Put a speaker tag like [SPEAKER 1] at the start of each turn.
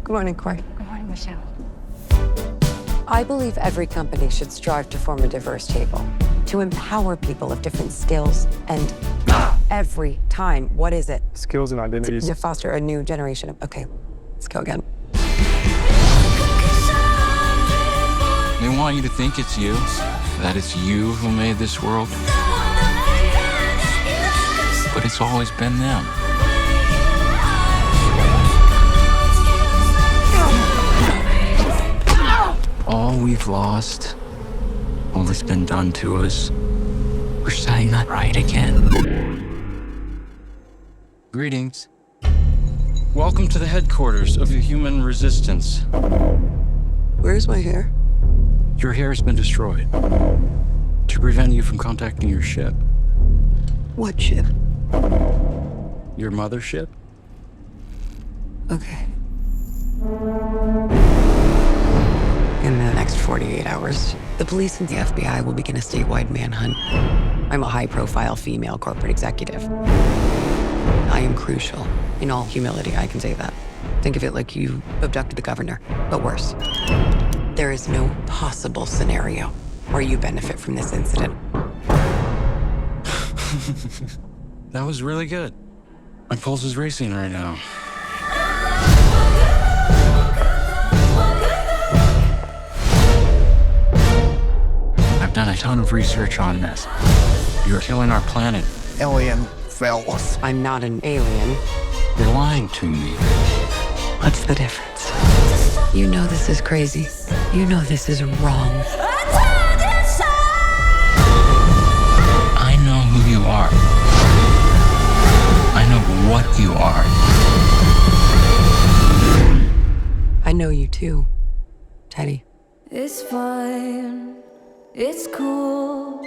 [SPEAKER 1] Good morning, Corey.
[SPEAKER 2] Good morning, Michelle.
[SPEAKER 1] I believe every company should strive to form a diverse table, to empower people of different skills and every time, what is it?
[SPEAKER 3] Skills and identities.
[SPEAKER 1] To foster a new generation of, okay, let's go again.
[SPEAKER 4] They want you to think it's you, that it's you who made this world. But it's always been them. All we've lost, all that's been done to us, we're setting that right again. Greetings. Welcome to the headquarters of the human resistance.
[SPEAKER 1] Where's my hair?
[SPEAKER 4] Your hair has been destroyed to prevent you from contacting your ship.
[SPEAKER 1] What ship?
[SPEAKER 4] Your mothership?
[SPEAKER 1] Okay. In the next 48 hours, the police and the FBI will begin a statewide manhunt. I'm a high-profile female corporate executive. I am crucial. In all humility, I can say that. Think of it like you abducted the governor, but worse. There is no possible scenario where you benefit from this incident.
[SPEAKER 4] That was really good. My pulse is racing right now. I've done a ton of research on this. You're killing our planet.
[SPEAKER 3] Alien fellas.
[SPEAKER 1] I'm not an alien.
[SPEAKER 4] You're lying to me.
[SPEAKER 1] What's the difference? You know this is crazy. You know this is wrong.
[SPEAKER 4] I know who you are. I know what you are.
[SPEAKER 1] I know you too, Teddy.
[SPEAKER 5] It's fine, it's cool.